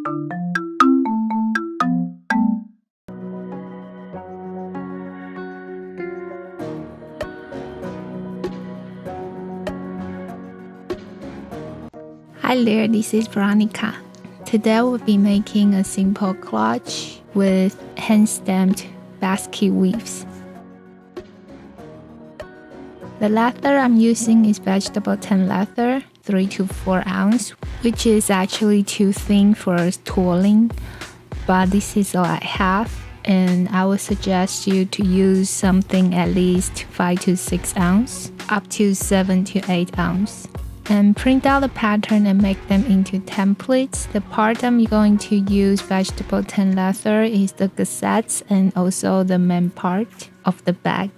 Hi there, this is Veronica. Today we'll be making a simple clutch with hand-stamped basket weaves. The leather I'm using is vegetable tan leather, 3 to 4 ounce, which is actually too thin for twirling, but this is all I have, and I would suggest you to use something at least 5 to 6 ounce, up to 7 to 8 ounce. And print out the pattern and make them into templates. The part I'm going to use vegetable tan leather is the gussets and also the main part of the bag.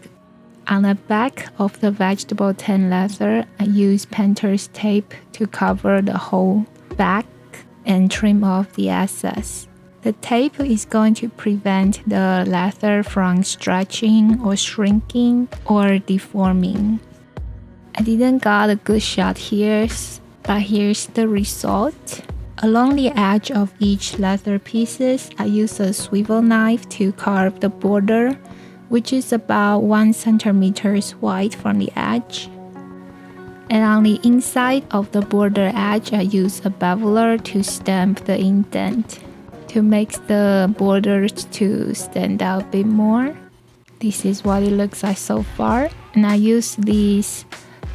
On the back of the vegetable tan leather, I use painter's tape to cover the whole back and trim off the excess. The tape is going to prevent the leather from stretching or shrinking or deforming. I didn't got a good shot here, but here's the result. Along the edge of each leather pieces, I use a swivel knife to carve the border, which is about 1 centimeter wide from the edge. And on the inside of the border edge, I use a beveler to stamp the indent to make the borders to stand out a bit more. This is what it looks like so far, and I use this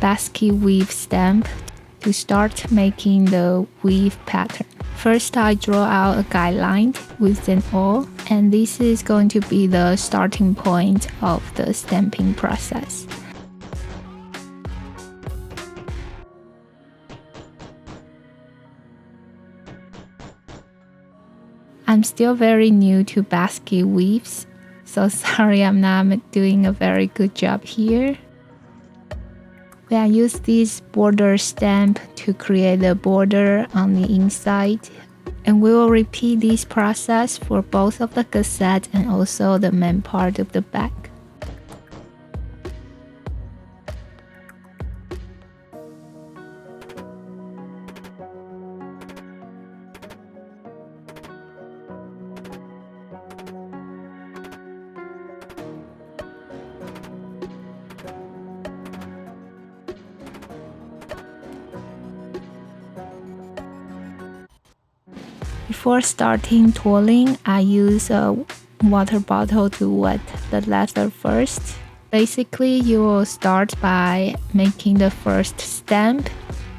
basket weave stamp to start making the weave pattern. First, I draw out a guideline with an awl, and this is going to be the starting point of the stamping process. I'm still very new to basket weaves, so sorry I'm not doing a very good job here. I use this border stamp to create a border on the inside, and we will repeat this process for both of the gusset and also the main part of the bag. Before starting twirling, I use a water bottle to wet the leather first. Basically, you will start by making the first stamp,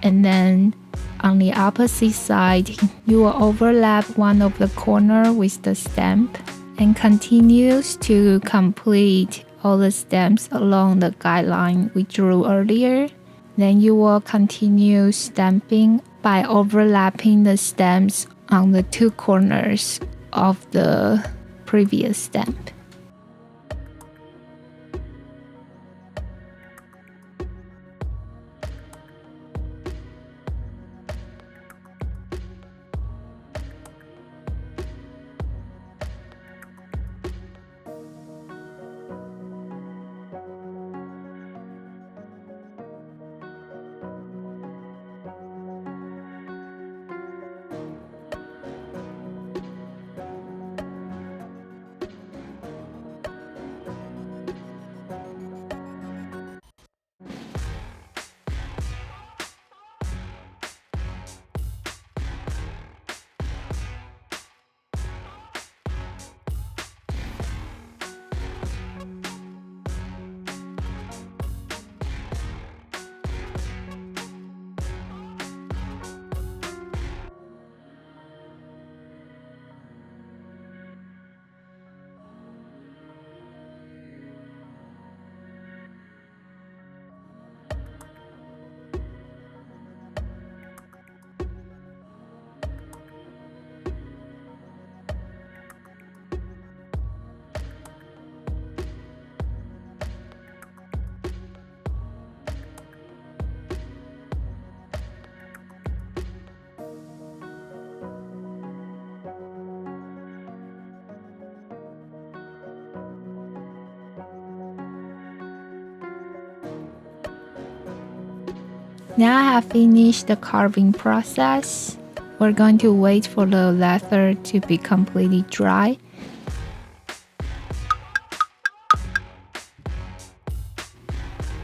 and then on the opposite side, you will overlap one of the corner with the stamp and continues to complete all the stamps along the guideline we drew earlier. Then you will continue stamping by overlapping the stamps on the 2 corners of the previous stamp. Now I have finished the carving process. we're going to wait for the leather to be completely dry.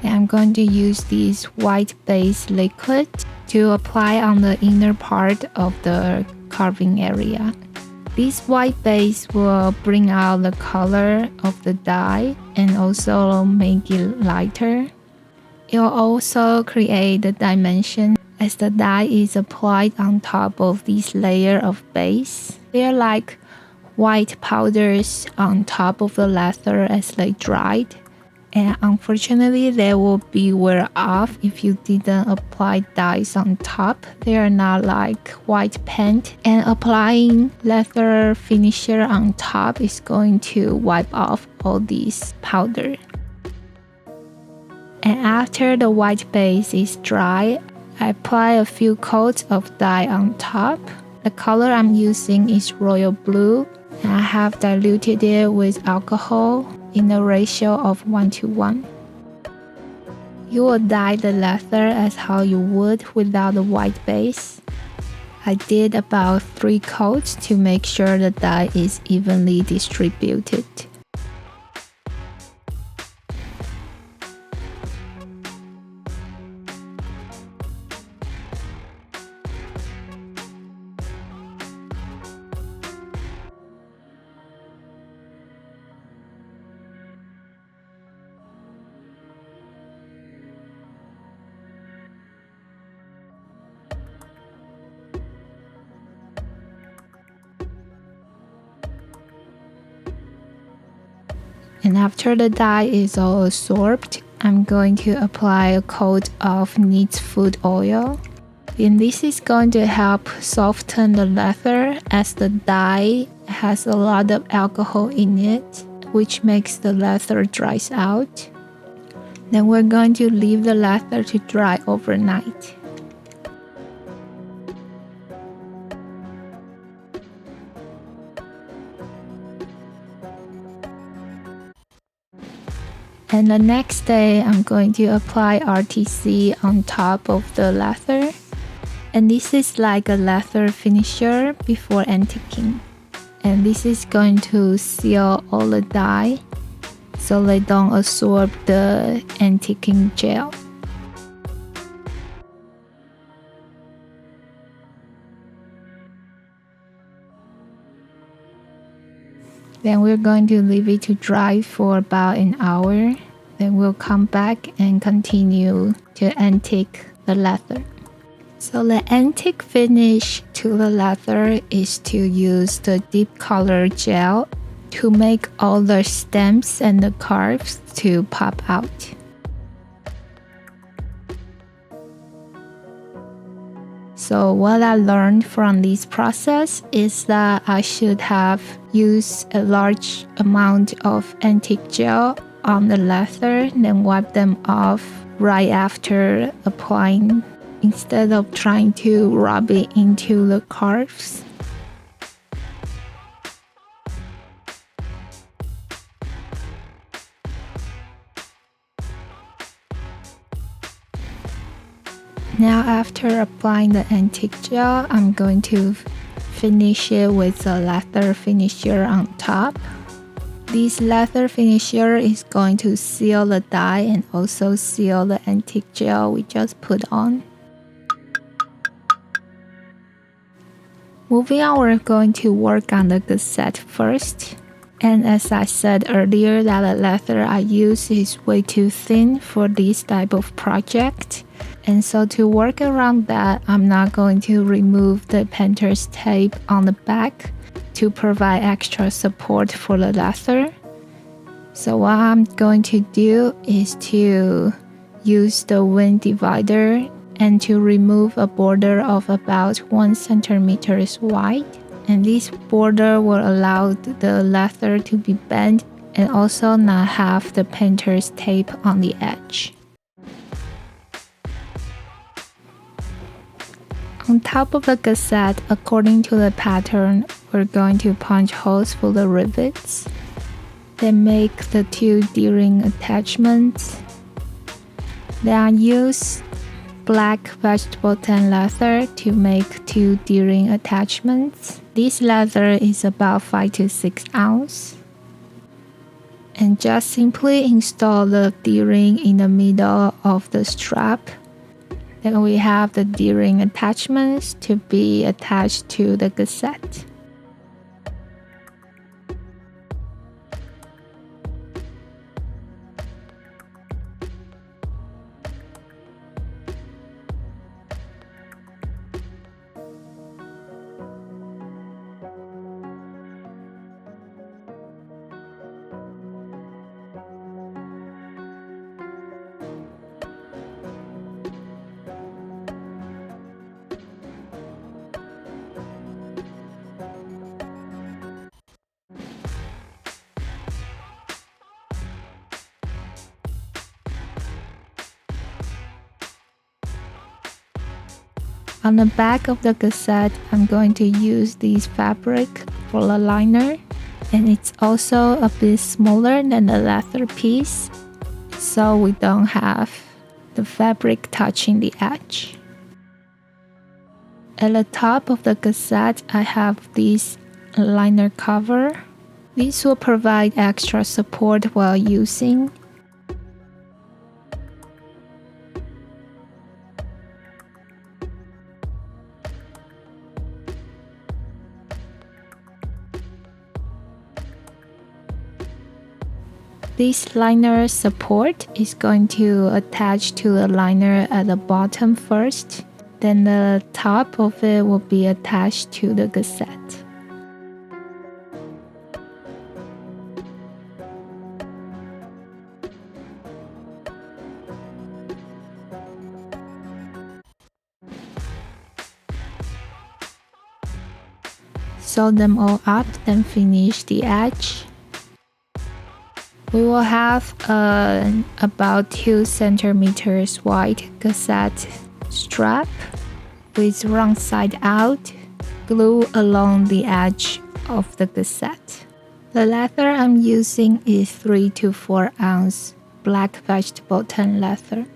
And I'm going to use this white base liquid to apply on the inner part of the carving area. This white base will bring out the color of the dye and also make it lighter. It will also create the dimension as the dye is applied on top of this layer of base. They're like white powders on top of the leather as they dried. And unfortunately, they will be wear off if you didn't apply dyes on top. They are not like white paint. And applying leather finisher on top is going to wipe off all these powder. And after the white base is dry, I apply a few coats of dye on top. The color I'm using is royal blue. And I have diluted it with alcohol in a ratio of 1:1. You will dye the leather as how you would without the white base. I did about 3 coats to make sure the dye is evenly distributed. And after the dye is all absorbed, I'm going to apply a coat of neat food oil. And this is going to help soften the leather as the dye has a lot of alcohol in it, which makes the leather dries out. Then we're going to leave the leather to dry overnight. And the next day, I'm going to apply RTC on top of the leather. And this is like a leather finisher before antiquing. And this is going to seal all the dye so they don't absorb the antiquing gel. Then we're going to leave it to dry for about an hour. Then we'll come back and continue to antique the leather. So the antique finish to the leather is to use the deep color gel to make all the stamps and the carves to pop out. So what I learned from this process is that I should have used a large amount of antique gel on the leather, then wipe them off right after applying, instead of trying to rub it into the carves. Now after applying the antique gel, I'm going to finish it with a leather finisher on top. This leather finisher is going to seal the dye and also seal the antique gel we just put on. Moving on, we're going to work on the gusset first. And as I said earlier, that the leather I use is way too thin for this type of project. And so to work around that, I'm not going to remove the painter's tape on the back to provide extra support for the leather. So what I'm going to do is to use the wind divider and to remove a border of about 1 centimeter wide. And this border will allow the leather to be bent and also not have the painter's tape on the edge. On top of the gusset, according to the pattern, we're going to punch holes for the rivets. Then make the 2 D-ring attachments. Then I use black vegetable tan leather to make 2 D-ring attachments. This leather is about 5 to 6 ounce. And just simply install the D-ring in the middle of the strap. Then we have the D-ring attachments to be attached to the gusset. On the back of the gusset, I'm going to use this fabric for the liner, and it's also a bit smaller than the leather piece, so we don't have the fabric touching the edge. At the top of the gusset, I have this liner cover. This will provide extra support while using. This liner support is going to attach to the liner at the bottom first, then the top of it will be attached to the gusset. Sew them all up, then finish the edge. We will have about 2 centimeters wide gusset strap with wrong side out, glue along the edge of the gusset. The leather I'm using is 3 to 4 ounce black vegetable tan leather.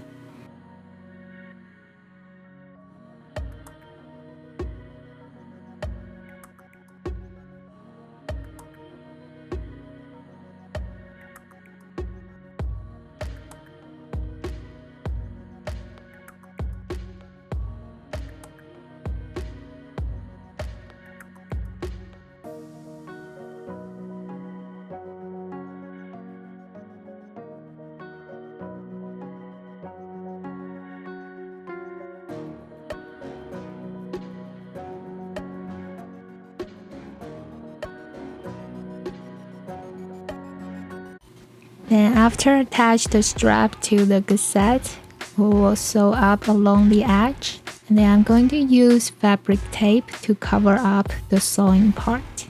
Then after attach the strap to the gusset, we will sew up along the edge. And then I'm going to use fabric tape to cover up the sewing part,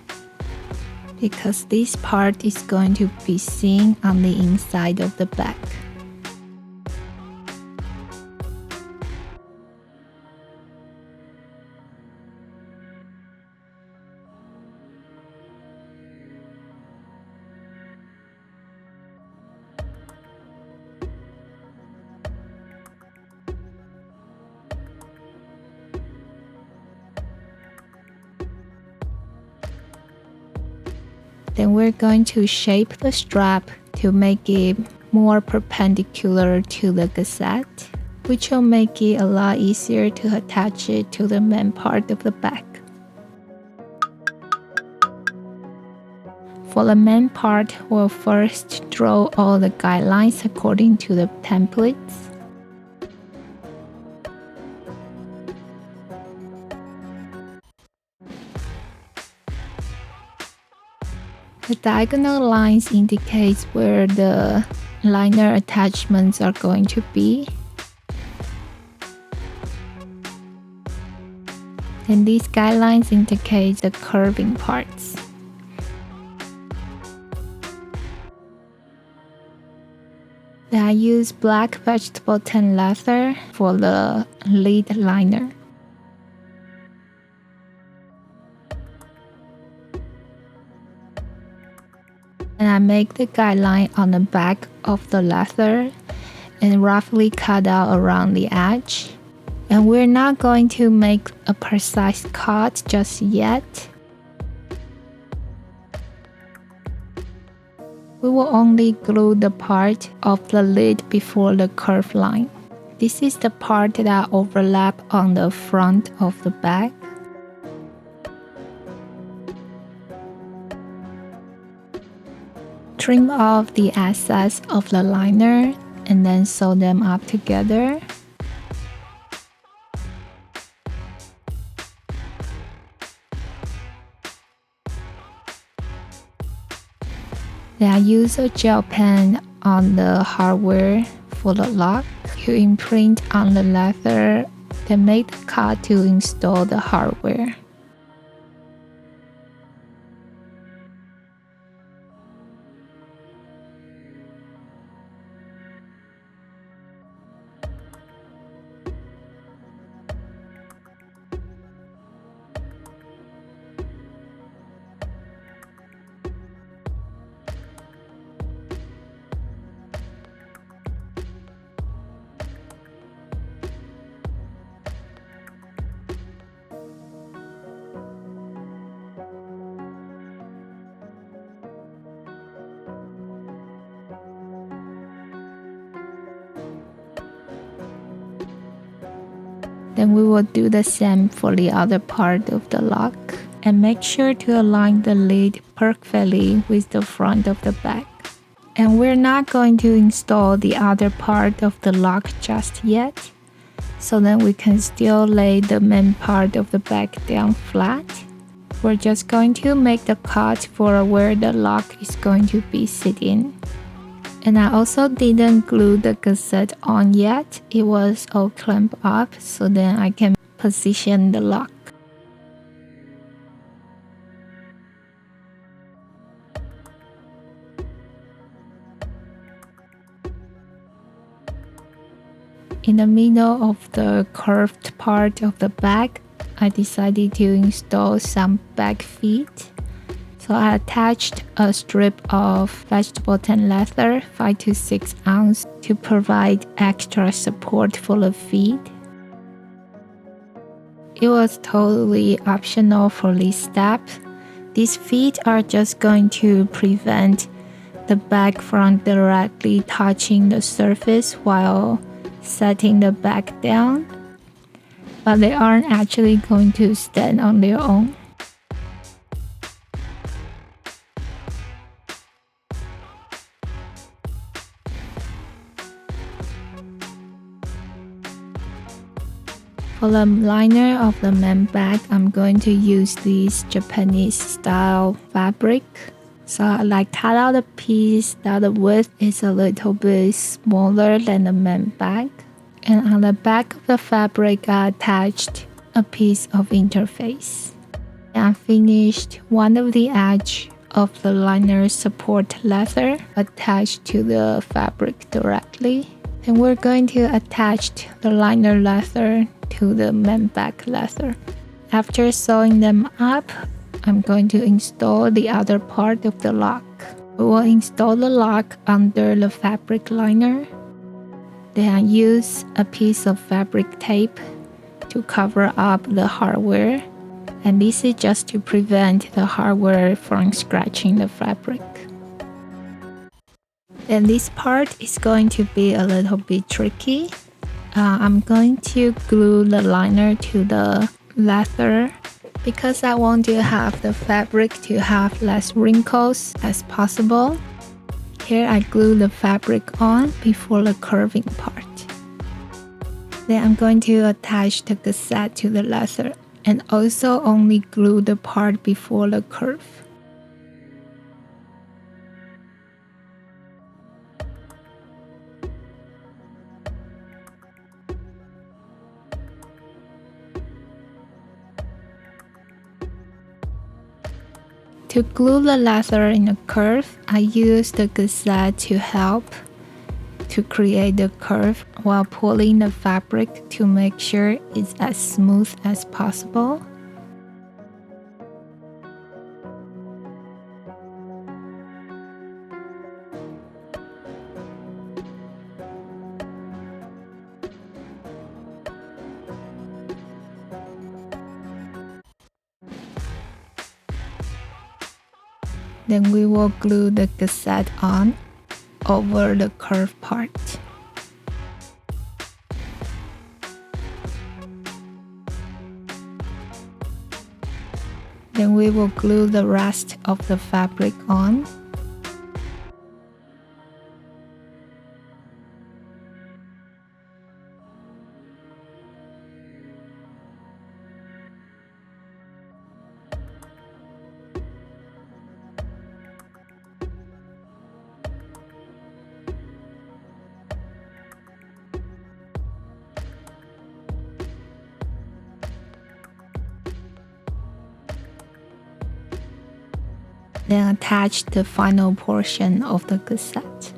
because this part is going to be seen on the inside of the bag. Then we're going to shape the strap to make it more perpendicular to the gusset, which will make it a lot easier to attach it to the main part of the bag. For the main part, we'll first draw all the guidelines according to the templates. The diagonal lines indicate where the liner attachments are going to be. And these guidelines indicate the curving parts. Then I use black vegetable tan leather for the lead liner. And I make the guideline on the back of the leather and roughly cut out around the edge. And we're not going to make a precise cut just yet. We will only glue the part of the lid before the curve line. This is the part that overlaps on the front of the bag. Trim off the excess of the liner and then sew them up together. Then I use a gel pen on the hardware for the lock to imprint on the leather, then make the cut to install the hardware. Then we will do the same for the other part of the lock and make sure to align the lid perfectly with the front of the bag. And we're not going to install the other part of the lock just yet, so then we can still lay the main part of the bag down flat. We're just going to make the cut for where the lock is going to be sitting. And I also didn't glue the gusset on yet. It was all clamped up, so then I can position the lock. In the middle of the curved part of the bag, I decided to install some bag feet. So I attached a strip of vegetable tan leather 5 to 6 ounce to provide extra support for the feet. It was totally optional for this step. These feet are just going to prevent the bag from directly touching the surface while setting the bag down, but they aren't actually going to stand on their own. For the liner of the main bag, I'm going to use this Japanese style fabric. So I cut out a piece that the width is a little bit smaller than the main bag. And on the back of the fabric, I attached a piece of interface. And I finished one of the edge of the liner support leather attached to the fabric directly. And we're going to attach the liner leather to the main bag leather. After sewing them up, I'm going to install the other part of the lock. We will install the lock under the fabric liner. Then I use a piece of fabric tape to cover up the hardware, and this is just to prevent the hardware from scratching the fabric. Then this part is going to be a little bit tricky. I'm going to glue the liner to the leather because I want to have the fabric to have less wrinkles as possible. Here I glue the fabric on before the curving part. Then I'm going to attach the gusset to the leather and also only glue the part before the curve. To glue the leather in a curve, I use the gusset to help to create the curve while pulling the fabric to make sure it's as smooth as possible. Then we will glue the cassette on over the curved part. Then we will glue the rest of the fabric on. Then attach the final portion of the cassette.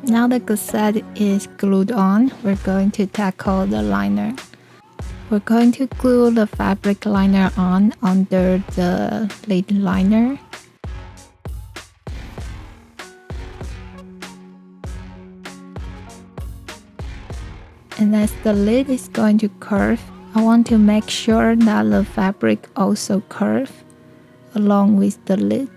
Now the cassette is glued on, we're going to tackle the liner. We're going to glue the fabric liner on under the lid liner. And as the lid is going to curve, I want to make sure that the fabric also curves along with the lid.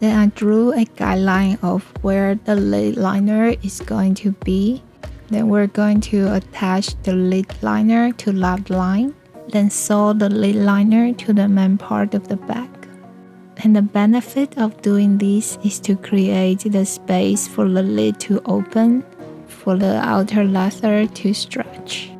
Then I drew a guideline of where the lid liner is going to be. Then we're going to attach the lid liner to that line, then sew the lid liner to the main part of the bag. And the benefit of doing this is to create the space for the lid to open, for the outer leather to stretch.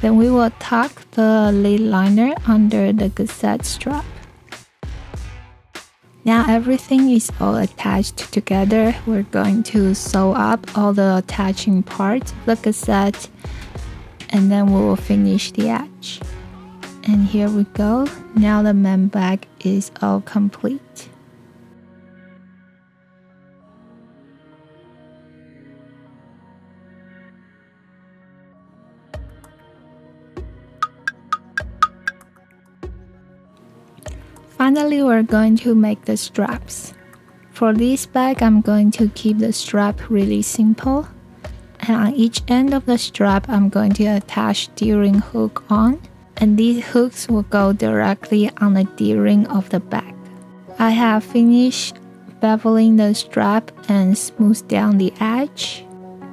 Then we will tuck the lid liner under the cassette strap. Now everything is all attached together. We're going to sew up all the attaching parts of the cassette, and then we will finish the edge. And here we go. Now the main bag is all complete. Finally, we're going to make the straps. For this bag, I'm going to keep the strap really simple. And on each end of the strap, I'm going to attach D-ring hook on. And these hooks will go directly on the D-ring of the bag. I have finished beveling the strap and smooth down the edge.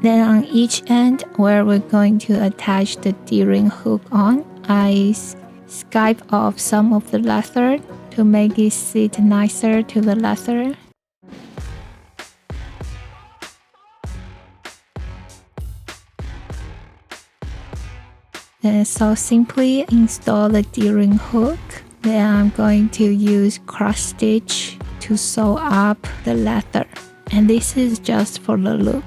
Then on each end where we're going to attach the D-ring hook on, I skive off some of the leather to make it sit nicer to the leather. And so simply install the D-ring hook. Then I'm going to use cross stitch to sew up the leather. And this is just for the look.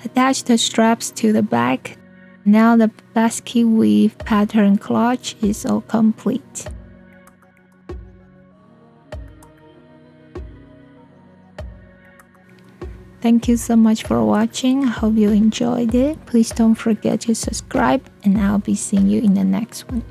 Attach the straps to the bag. Now the basket weave pattern clutch is all complete. Thank you so much for watching. I hope you enjoyed it. Please don't forget to subscribe, and I'll be seeing you in the next one.